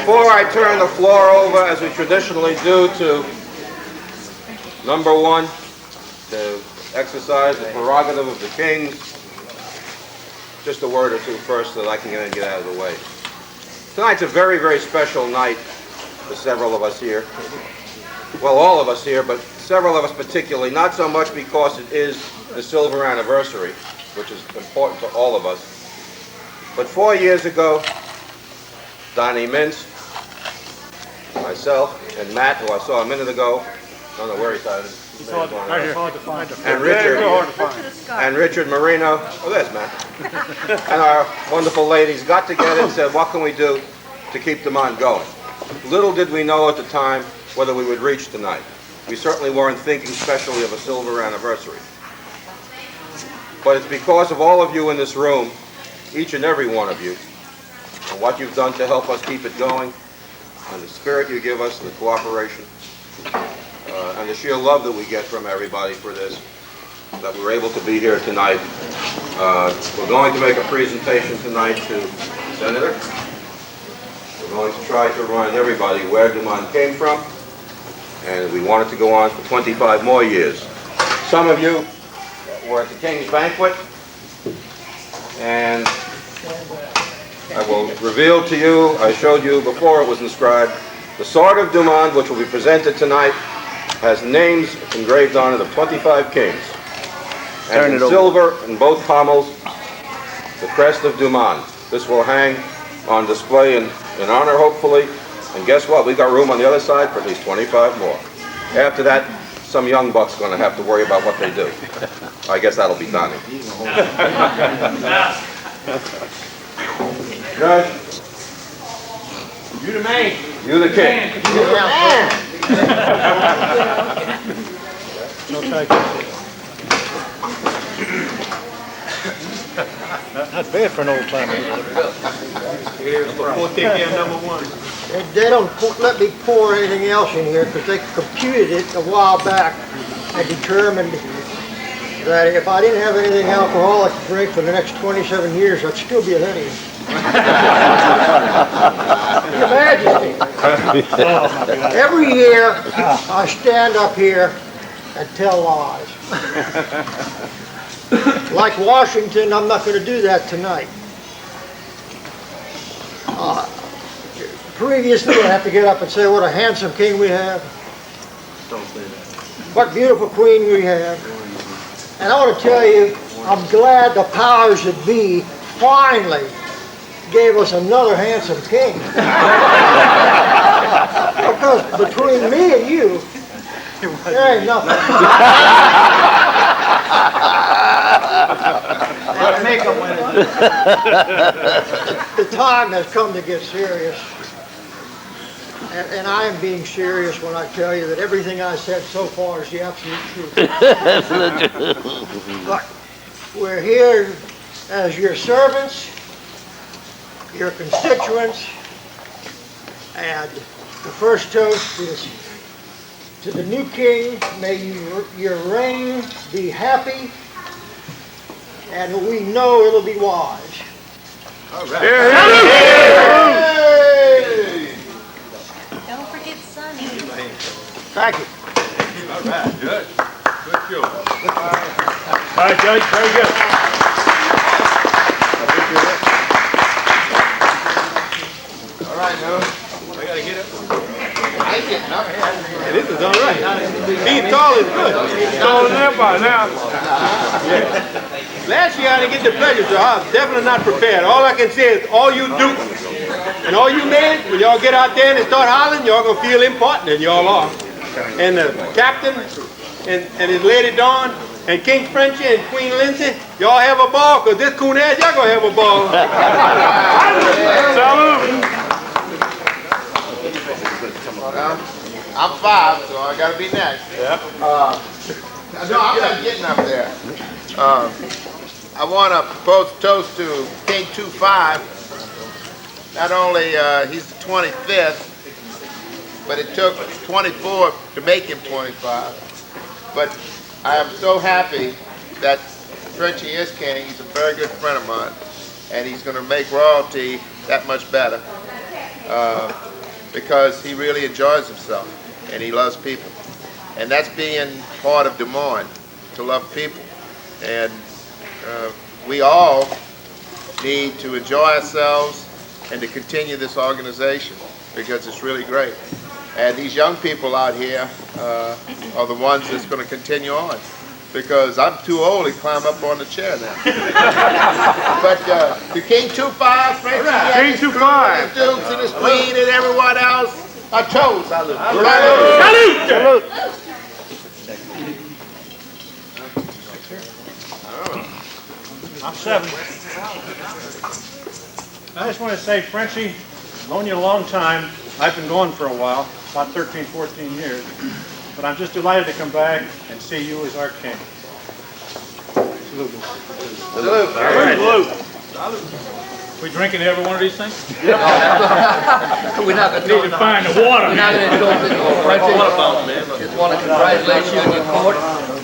Before I turn the floor over, as we traditionally do, to number one, to exercise the prerogative of the kings, just a word or two first so that I can get out of the way. Tonight's a very, very special night for several of us here. Well, all of us here, but several of us particularly, not so much because it is the silver anniversary, which is important to all of us, but 4 years ago, Donnie Mintz, myself, and Matt, who I saw a minute ago, I don't know where he's at. And Richard Marino, oh there's Matt, and our wonderful ladies got together and said, what can we do to keep DuMonde going? Little did we know at the time whether we would reach tonight. We certainly weren't thinking specially of a silver anniversary. But it's because of all of you in this room, each and every one of you, and what you've done to help us keep it going, and the spirit you give us, the cooperation, and the sheer love that we get from everybody for this, that we're able to be here tonight. We're going to make a presentation tonight to the Senator. We're going to try to remind everybody where DuMonde came from, and we want it to go on for 25 more years. Some of you were at the King's Banquet, and I will reveal to you, I showed you before it was inscribed, the sword of DuMonde, which will be presented tonight, has names engraved on it of 25 kings. And in silver, in both pommels, the crest of DuMonde. This will hang on display in honor, hopefully. And guess what? We've got room on the other side for at least 25 more. After that, some young buck's going to have to worry about what they do. I guess that'll be Donnie. Judge, you the man. You the king. You the man. Not bad for an old timer. We'll take care of number one. They don't let me pour anything else in here because they computed it a while back and determined that if I didn't have anything alcoholic to drink for the next 27 years, I'd still be a lady. Your Majesty, every year I stand up here and tell lies. Like Washington, I'm not going to do that tonight. Previously, I have to get up and say what a handsome king we have. Don't say that. What beautiful queen we have. And I want to tell you, I'm glad the powers that be finally gave us another handsome king. Because between me and you, there ain't nothing. The time has come to get serious. And I am being serious when I tell you that everything I said so far is the absolute truth. Look, we're here as your servants, your constituents, and the first toast is to the new king. May your reign be happy, and we know it'll be wise. All right. Don't forget Sonny. Thank you. All right, Judge. Good show. All right, Judge. Very good. All right, now. I got to get up. I ain't getting up. Yeah, this is all right. Being tall is good. He's taller than everybody now. Last year I didn't get the pleasure, so I was definitely not prepared. All I can say is all you do and all you men, when y'all get out there and start hollering, y'all gonna feel important, and y'all are. And the captain and his lady Dawn and King Frenchie and Queen Lindsay, y'all have a ball, because this coon ass, y'all gonna have a ball. Salute. I'm 5, so I gotta be next. Yeah. No, I'm not getting up there. I want to propose a toast to King 25. Not only he's the 25th, but it took 24 to make him 25. But I am so happy that Frenchie is king. He's a very good friend of mine, and he's going to make royalty that much better. because he really enjoys himself and he loves people. And that's being part of Des Moines, to love people. And we all need to enjoy ourselves and to continue this organization because it's really great. And these young people out here are the ones that's going to continue on, because I'm too old to climb up on the chair now. But the King 2-5, Frankie, King 2-5, Dukes and his Queen and everyone else, a toast. Salute. salute. I'm 7. I just want to say, Frenchie, I've known you a long time. I've been going for a while, about 13, 14 years. But I'm just delighted to come back and see you as our king. Salute. Salute. Salute. We drinking every one of these things? We're not going Need to find the water. We're not going to indulge it or Frenchie. Just want to congratulate you and your court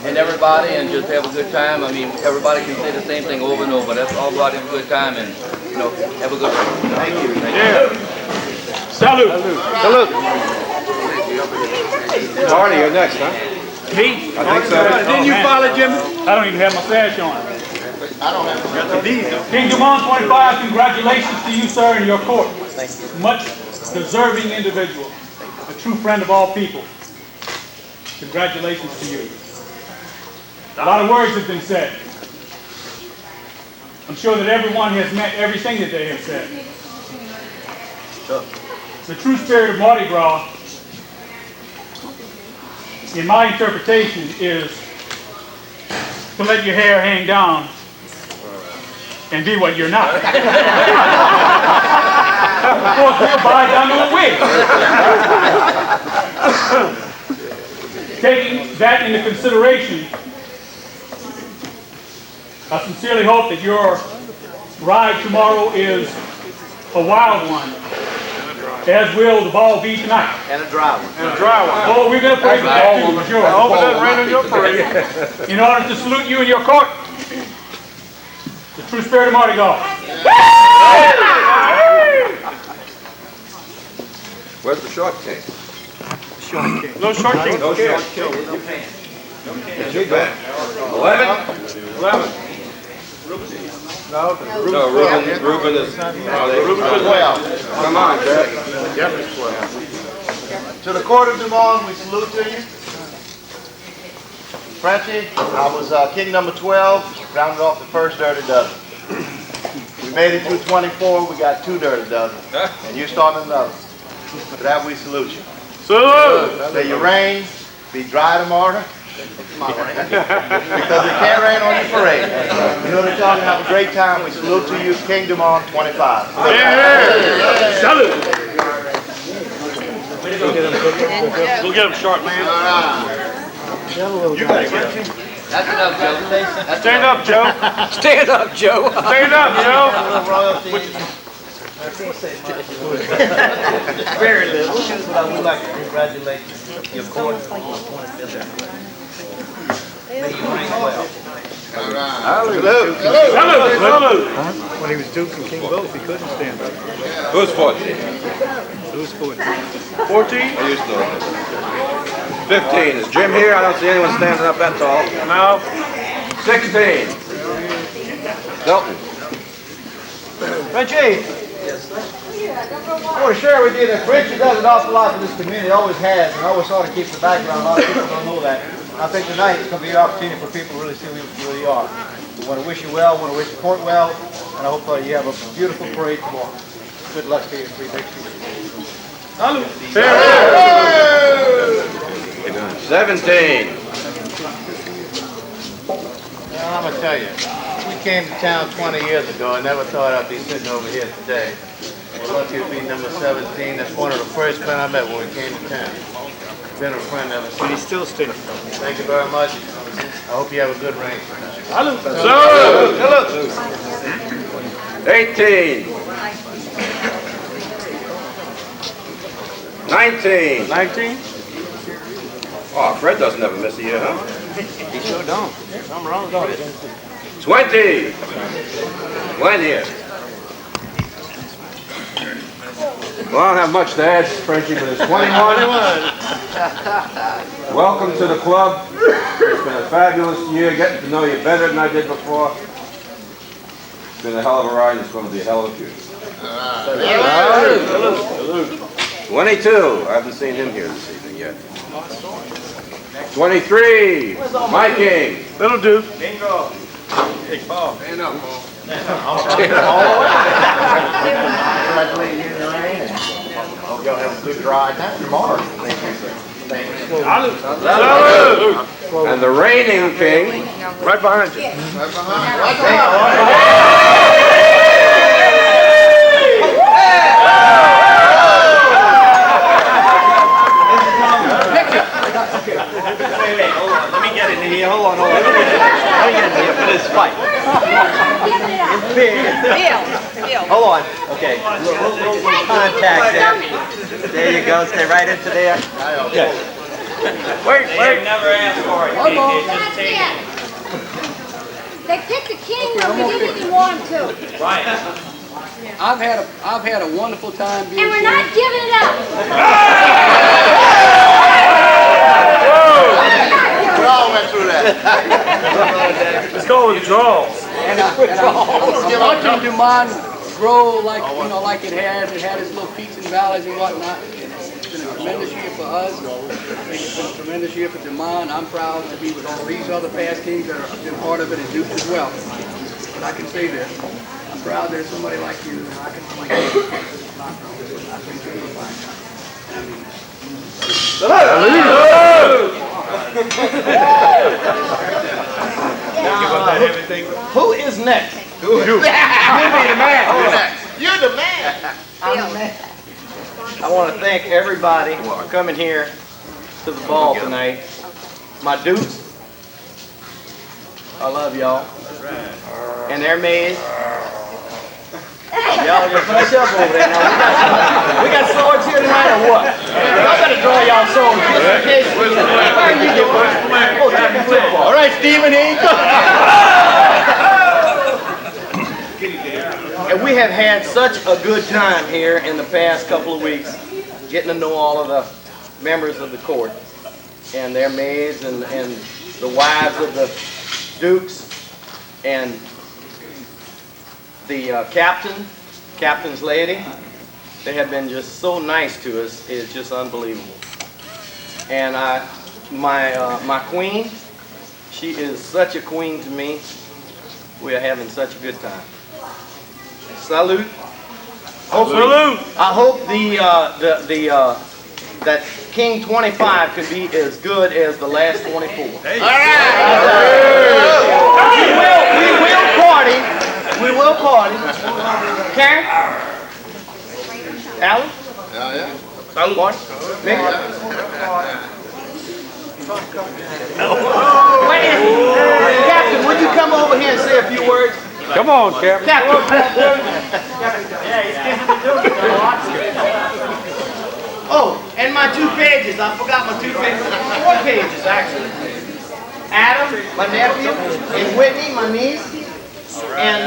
and everybody, and just have a good time. I mean, everybody can say the same thing over and over. That's all about having a good time, and have a good time. Thank you. Yeah. Salute. Salute. Marty, you're next, huh? Me? I think so. Didn't you follow Jimmy? I don't even have my sash on. I don't have King DuMonde 25, congratulations to you, sir, and your court. Thank you. Much deserving individual, a true friend of all people. Congratulations to you. A lot of words have been said. I'm sure that everyone has meant everything that they have said. The true spirit of Mardi Gras, in my interpretation, is to let your hair hang down and be what you're not. Of course, we'll buy down to a wig. Taking that into consideration, I sincerely hope that your ride tomorrow is a wild one, as will the ball be tonight. And a dry one. And a dry one. Oh, we're going to pray for that too, for sure. I hope it doesn't rain on your parade. In order to salute you in your court, the true spirit of Mardi Gras. Where's the short king? No short king. No short king. You bet. 11? 11. No, Reuben is... Reuben 12. Come on, Jack. Yep, it's 12. To the court of DuMonde, we salute to you. Frenchie, I was king number 12, rounded off the first dirty dozen. We made it through 24, we got 2 dirty dozen, and you're starting another. For that, we salute you. Salute. May your reign be dry tomorrow, because it can't rain on your parade. You know what I'm talking about? Have a great time. We salute to you, King DuMonde 25. Yeah. Salute. Go get him, sharp man. That's enough, Joe. Stand up, Joe. Stand up, Joe. Stand up, Joe. Very little. But I would like to congratulate your court on the 25th. May you reign well. Salute. Salute. Salute. When he was Duke and King both, he couldn't stand up. Who's 14? Who's 14? 14? I used to. 15. Is Jim here? I don't see anyone standing up that tall. No. 16. Dalton. Frenchie, I want to share with you that Frenchie does an awful lot for this community, always has, and always sort of keeps the background. A lot of people don't know that. I think tonight is going to be an opportunity for people to really see who you really are. We want to wish you well, want to wish the court well, and I hope you have a beautiful parade tomorrow. Good luck to you in 3 days. Salute. 17. Now, I'm going to tell you, we came to town 20 years ago. I never thought I'd be sitting over here today. We're lucky to be number 17. That's one of the first men I met when we came to town. Been a friend ever since. He's still sticking. Thank you very much. I hope you have a good reign. Salute. Salute. 18. 19. 19? Oh, Fred doesn't ever miss a year, huh? He sure don't. Something wrong with it. 20. When here? Well, I don't have much to add, Frenchie, but it's 21. Welcome to the club. It's been a fabulous year, getting to know you better than I did before. It's been a hell of a ride, and it's going to be a hell of a future. 22. I haven't seen him here this evening yet. 23. My King. Little Duke. Bingo. Big Paul. Stand up, Paul. Congratulations, you and Lorraine. Hope y'all have a good ride back tomorrow. And the reigning king. Right behind you. Right behind. Let me get in here. Hold on. Let me get in here for this fight. Bill. Hold on. Okay. Little contact there. There you go. Stay right into there. Okay. Wait. Never asked for it. They picked the king when we didn't even want him to. Right. I've had a wonderful time being And we're here. not giving it up. We all went through that. Let's go with the draws. And I'm watching DuMonde grow like like it has. It had its little peaks and valleys and whatnot. It's been a tremendous year for us. I think it's been a tremendous year for DuMonde. I'm proud to be with all these other past kings that have been part of it and Dukes as well. But I can say this. I'm proud there's somebody like you and I can point to. I think you're a fine guy. Who is next? You're the man. You're the man. I want to thank everybody for coming here to the ball tonight. My Dukes, I love y'all. And their maids. Y'all just finish up over there. Now, we got swords here tonight or what? I better draw y'all swords just in case. All right, Stephen, here you go. And we have had such a good time here in the past couple of weeks, getting to know all of the members of the court and their maids and the wives of the Dukes and the captain's lady. They have been just so nice to us. It's just unbelievable. And my queen, she is such a queen to me. We are having such a good time. Salute. Salute. I hope that King 25 could be as good as the last 24. All right. We will party. Karen? Alan? Yeah. Salute. Martin? Mick? Captain, would you come over here and say a few words? Come on, Captain. Oh, and my 2 pages. I forgot my 2 pages. 4 pages, actually. Adam, my nephew, and Whitney, my niece, and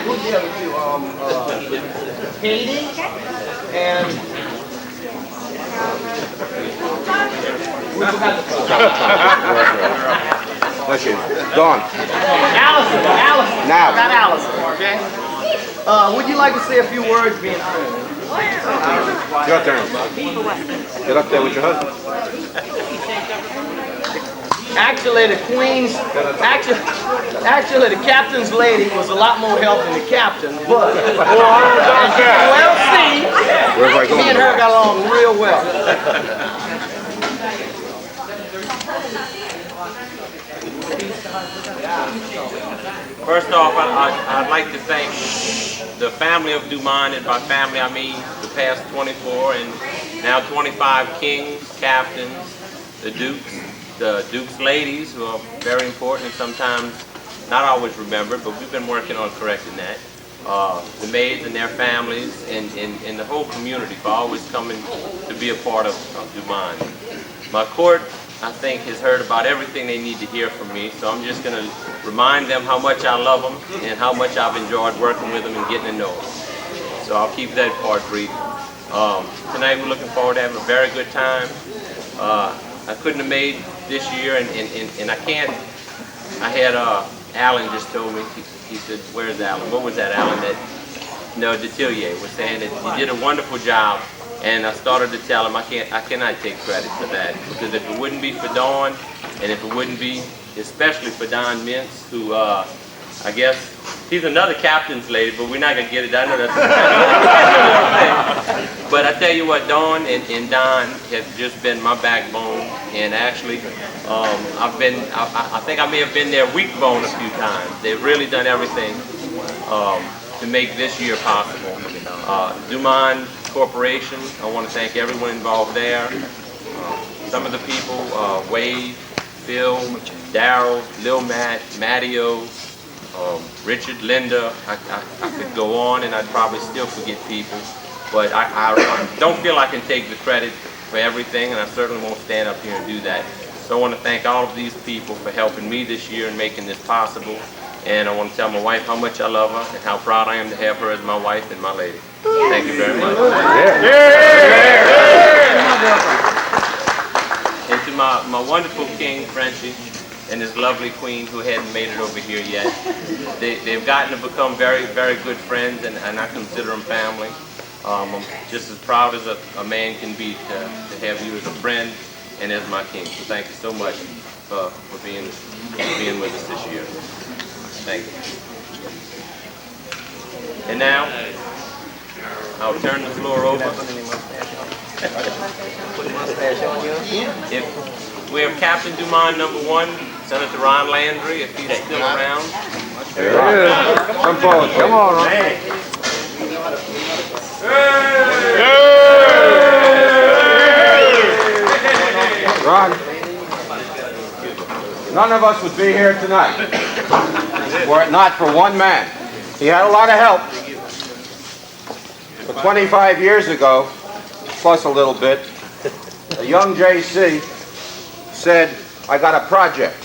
who's the other 2? Katie, and we forgot the Bless you. Dawn. Allison. Now. Not Allison, okay? Would you like to say a few words being honored? Your turn. Get up there with your husband. Actually, the captain's lady was a lot more help than the captain, but as you can well see, me and her got along real well. First off, I'd like to thank the family of DuMonde, and by family I mean the past 24 and now 25 kings, captains, the Dukes ladies, who are very important and sometimes not always remembered, but we've been working on correcting that. The maids and their families and the whole community for always coming to be a part of DuMonde. My court, I think, has heard about everything they need to hear from me, so I'm just going to remind them how much I love them and how much I've enjoyed working with them and getting to know them. So I'll keep that part brief. Tonight we're looking forward to having a very good time. I couldn't have made this year, and I can't. I had Alan just told me. He said, "Where's Alan? What was that, Alan?" Detillier was saying that he did a wonderful job, and I started to tell him I cannot take credit for that, because if it wouldn't be for Dawn, and if it wouldn't be especially for Don Mintz, who I guess he's another captain's lady, but we're not gonna get it. I know that's but I tell you what, Dawn and Don have just been my backbone, and actually, I think I may have been their weak bone a few times. They've really done everything to make this year possible. DuMonde Corporation, I want to thank everyone involved there. Some of the people, Wade, Phil, Darryl, Lil Matt, Matteo, Richard, Linda. I could go on, and I'd probably still forget people, but I don't feel I can take the credit for everything, and I certainly won't stand up here and do that. So I want to thank all of these people for helping me this year and making this possible. And I want to tell my wife how much I love her and how proud I am to have her as my wife and my lady. Thank you very much. And to my wonderful king, Frenchie, and his lovely queen who hadn't made it over here yet. They've gotten to become very, very good friends, and I consider them family. I'm just as proud as a man can be to have you as a friend and as my king. So thank you so much for being with us this year. Thank you. And now, I'll turn the floor over. If we have Captain DuMonde #1, Senator Ron Landry, if he's still around. Come forward. Come on, Ron. Ron, none of us would be here tonight were it not for one man. He had a lot of help. But 25 years ago, plus a little bit, a young JC said, "I got a project.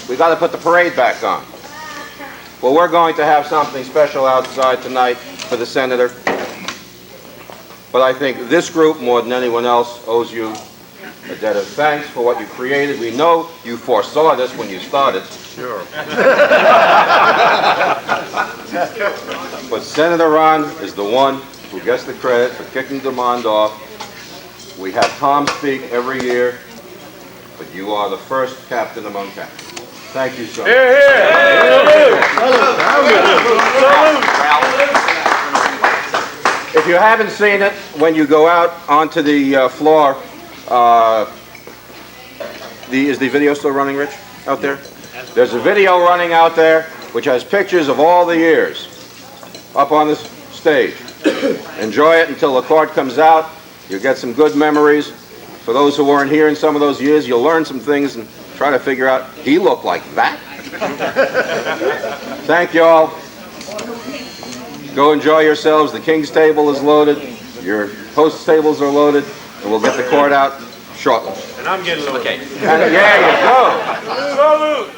We got to put the parade back on." Well, we're going to have something special outside tonight for the senator. But I think this group, more than anyone else, owes you a debt of thanks for what you created. We know you foresaw this when you started. Sure. But Senator Ron is the one who gets the credit for kicking DuMonde off. We have Tom speak every year, but you are the first captain among captains. Thank you so much. If you haven't seen it, when you go out onto the floor, is the video still running, Rich, out there? There's a video running out there which has pictures of all the years up on the stage. Enjoy it until the card comes out. You'll get some good memories. For those who weren't here in some of those years, you'll learn some things and try to figure out, he looked like that? Thank you all. Go enjoy yourselves. The King's table is loaded. Your host's tables are loaded. And we'll get the card out shortly. And I'm getting loaded. Okay. And there you go. Salute!